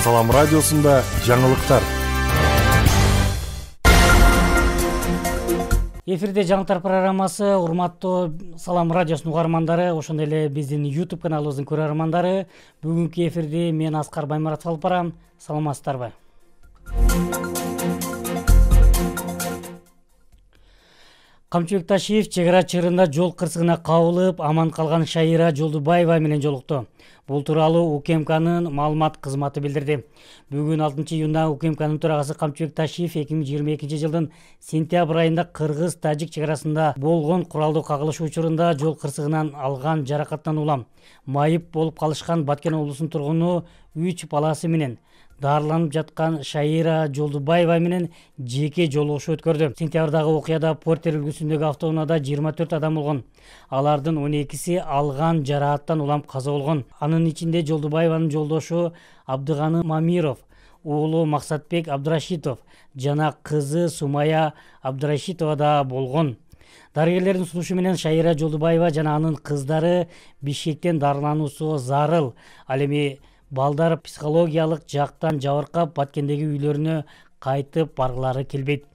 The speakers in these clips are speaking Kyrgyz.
Салам радиосунда жаңылыктар. Эфирде жаңылыктар программасы. Урматтуу Салам радиосунун угармандары, ошондой эле биздин YouTube каналыбыздын көрөрмандары. Бүгүнкү эфирде мен Аскар Баймуратов алып барам. Саламатсыздарбы? Камчыбек Ташиев чек ара чыгырында жол кырсыгына кабылып, аман калган Шайыра Жолдубаева менен жолукту. Бул тууралуу УКМКнын маалымат кызматы билдирди. Бүгүн 6-июнда УКМКнын төрагасы Камчыбек Ташиев 2022 жылдын сентябрь айында кыргыз-тажик чек арасында болгон куралдуу кагылыш учурунда жол кырсыгынан алган жаракаттан улам майып болуп калышкан Баткен облусунун тургуну 3 баласы менен дарыланып жаткан Шайыра Жолдубаева менен жеке жолугушуу өткөрдү. Сентябрдагы окуяда Портер үлгүсүндөгү автоунаада 24 адам болгон. Алардын 12си алган жарааттан улам каза болгон. Анын ичинде Жолдубаеванын жолдошу Абдыганы Мамиров, уулу Максатбек Абдрашитов жана кызы Сумая Абдрашитова да болгон. Дарыгерлердин сунушу менен Шайыра Жолдубаева жана анын кыздары Бишкектен дарылануусу зарыл. Ал эми балдар психологиялык жактан жабыркап, Баткендеги үйлөрүнө кайтып баргылары келбейт.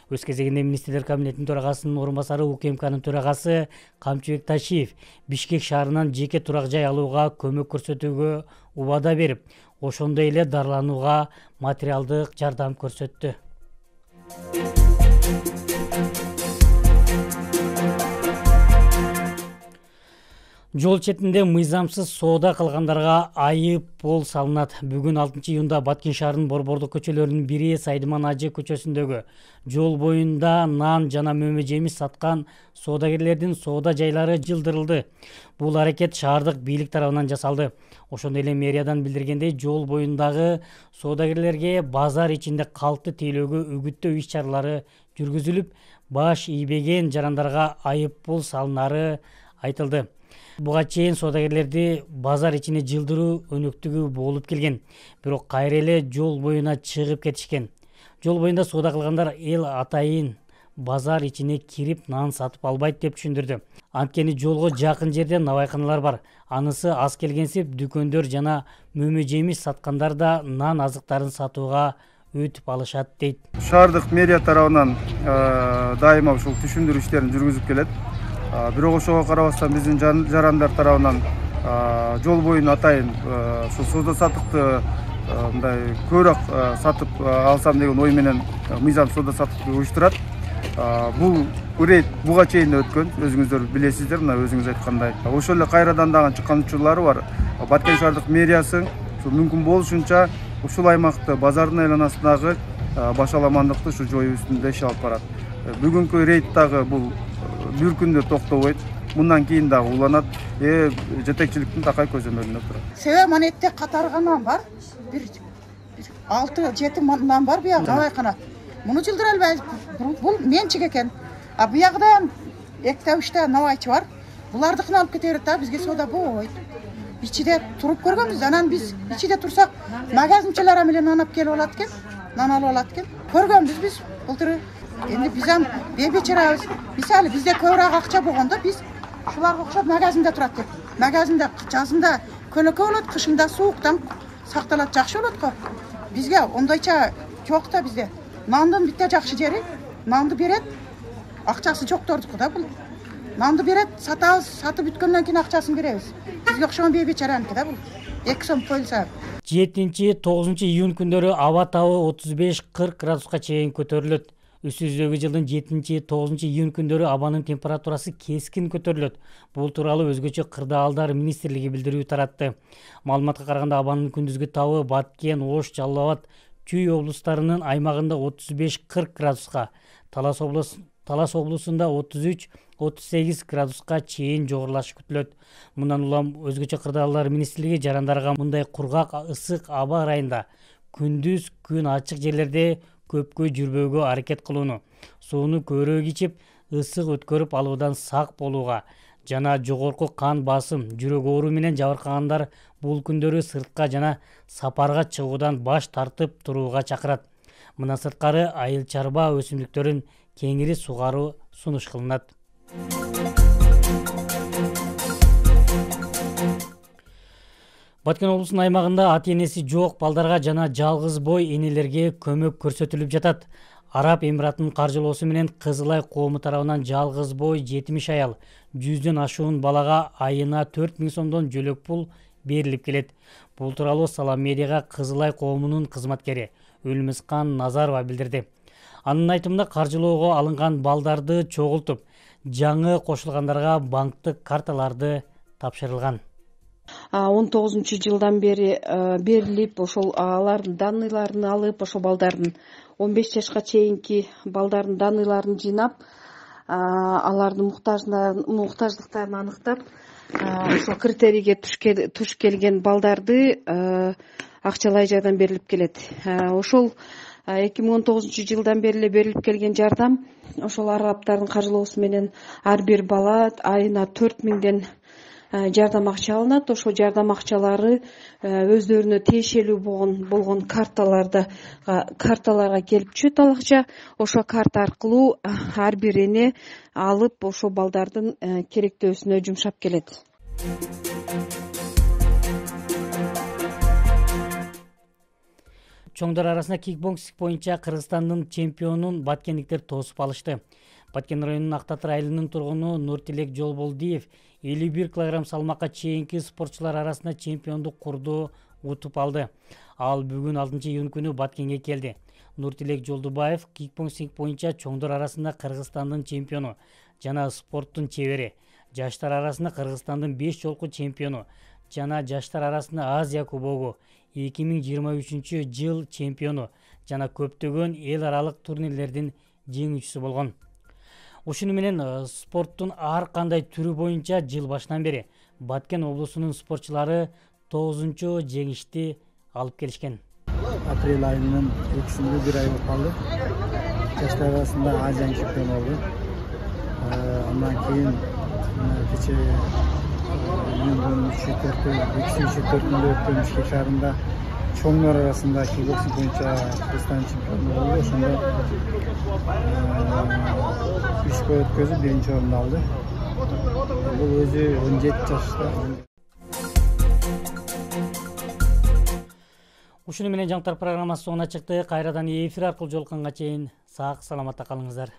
Өз кезегинде министрлер кабинетинин төрагасынын орун басары УКМКнын төрагасы Камчыбек Ташиев Бишкек шаарынан жеке турак жай алууга көмөк көрсөтүүгө убада берип, ошондой эле дарыланууга материалдык жардам көрсөттү. Жол четинде мыйзамсыз соода кылгандарга айып пул салынат. Бүгүн 6-июнда Баткен шаарынын Борбордук көчөлөрүнүн бири Сайдыман Ажы көчөсүндөгү жол боюнда нан жана мөмө жемиш саткан соодагерлердин соода жайлары жылдырылды. Бул аракет шаардык бийлик тарабынан жасалды. Ошондой эле мэриядан билдиргендей, жол боюндагы соодагерлерге базар ичинде калкты тейлөөгө үгүттөө иш-чаралары жүргүзүлүп, баш ийбеген жарандарга айып пул салынары айтылды. Буга чейин соодагерлерди базар ичине жылдыруу өнөктүгү болуп келген. Бирок кайра эле жол боюна чыгып кетишкен. Жол боюнда соода кылгандар эл атайын базар ичине кирип нан сатып албайт деп түшүндүрдү. Анткени жолго жакын жерде навайканалар бар. Анысы аз келгенсип дүкөндөр жана мөмө жемиш саткандар да нан азыктарын сатууга өтүп алышат дейт. Шаардык мэрия тарабынан дайыма ушул түшүндүрүү иштерин жүргүзүп келет. Бирок ошого карабастан биздин жарандар тарабынан жол боюн атайын ушул соода саттыкты мындай көбүрөөк сатып алсам деген ой менен мыйзам соода саттыкты уюштурат. Бул рейд буга чейин өткөн, өзүңүздөр билесиздер, мына өзүңүз айткандай. Ошол эле кайрадан дагы чыккан учурлары бар. Баткен шаардык мэриясы мүмкүн болушунча ушул аймакты базардын айланасындагы башаламандыкты ушу жоюу үстүндө иш алып барат. Бүгүнкү рейд дагы бул бир күндө токтобойт. Мындан кийин дагы уланат. Жетекчиликтин такай көзөмөлүндө турат. Себеби монетте катарган нан бар. Бир 6-7 нан бар буягы навайкана. Муну жылдыра албайбыз. Бул менчик экен. А буягда 2-3 навайчы бар. Булардыкын алып кете берет да, бизге соода болбойт. Ичиде туруп көргөнбүз. Анан биз ичиде турсак, магазинчилер менен нан алып келип алат экен. Нан алып алат экен. Көргөнбүз биз былтыр. Эми биз ам бебечерабыз. Мисалы бизде көбүрөөк акча болгондо биз ушуларга окшоп магазинде турат деп. Магазинде жазында көлөкө болот, кышында сууктан сакталат, жакшы болот го. Бизге ондойча жок да бизде. Нандын битте жакшы жери, нанды берет. Акчасы жоктордуку да бул. Нанды берет, сатабыз, сатып бүткөндөн кийин акчасын беребиз. Бизге окшогон бебечераники да бул. 2 сом коюлса. 7-9 июнь күндөрү аба табы 35-40 градуска чейин көтөрүлөт. Үстүбүздөгү жылдын 7-9 июнь күндөрү абанын температурасы кескин көтөрүлөт. Бул тууралуу өзгөчө кырдаалдар министрлиги билдирүү таратты. Маалыматка караганда абанын күндүзгү табы Баткен, Ош, Жалал Абад, Чүй облустарынын аймагында 35-40 градуска, Талас облусунда 33-38 градуска чейин жогорулашы күтүлөт. Мындан улам өзгөчө кырдаалдар министрлиги жарандарга мындай кургак, ысык аба ырайында күндүз күн ачык жерлерде көпкө жүрбөөгө аракет кылууну, сууну көбүрөөк ичип, ысык өткөрүп алуудан сак болууга жана жогорку кан басым, жүрөк оору менен жабыркагандар бул күндөрү сыртка жана сапарга чыгуудан баш тартып турууга чакырат. Мындан сырткары айыл чарба өсүмдүктөрүн кеңири сугаруу сунуш кылынат. Баткен облусунун аймагында ата энеси жок балдарга жана жалгыз бой энелерге көмөк көрсөтүлүп жатат. Араб Эмиратынын каржылоосу менен Кызылай коому тарабынан жалгыз бой 70 аял 100дөн ашуун балага айына 4000 сомдон жөлөк пул берилип келет. Бул тууралуу Салам медиага Кызылай коомунун кызматкери Өлмүскан Назарова билдирди. Анын айтымында каржылоого алынган балдарды чогултуп, жаңы кошулгандарга банктык карталарды тапшырылган. 19-жылдан бери берилип, ошол алардын данныйларын алып, ошол балдардын 15 жашка чейинки балдардын данныйларын жыйнап, алардын муктаждыктарын аныктап, ошол критерийге туш келген балдарды акчалай жардам берилип келет. Ошол 2019-жылдан бери берилип келген жардам ошол арабтардын каржылоосу менен ар бир бала айына 4000ден жардам акча алынат. Ошол жардам акчалары өздөрүнө тиешелүү болгон карталарга келип түшөт ал акча. Ошол карта аркылуу ар бир эне алып, ошол балдардын керектөөсүнө жумшап келет. Чоңдор арасында кикбоксинг боюнча Кыргызстандын чемпионун баткендиктер тосуп алышты. Баткен районунун Актатыр айылынын тургуну Нуртилек Жолболдиев 51 кг салмакка чейинки спортчулар арасында чемпиондук курду утуп алды. Ал бүгүн 6-июнь күнү Баткенге келди. Нуртилек Жолдубаев кикбоксинг боюнча чоңдор арасында Кыргызстандын чемпиону жана спорттун чебери, жаштар арасында Кыргызстандын 5 жолку чемпиону жана жаштар арасында Азия кубогу 2023 жыл чемпиону жана көптөгөн эл аралык турнирлердин жеңүүчүсү болгон. Ушуну менен спорттун ар кандай түрү боюнча жыл башынан бери Баткен облусунун спортчулары 9-чу жеңишти алып келишкен. Апрель айынын 3-сүндө бир ай болуп калды. Жаштар арасында Азия чемпиону болду. Андан кийин кече 2004-үндө өткөн Бишкек шаарында чоңдор арасында кикбоксинг боюнча Кыргызстан чемпиону болду. Ошондо 3 бой өткөзүп 1-орунду алды. Бул өзү 17 жашта. Ушуну менен жаңтар программасы соңуна чыкты. Кайрадан эфир аркылуу жолукканга чейин сак саламатта калыңыздар.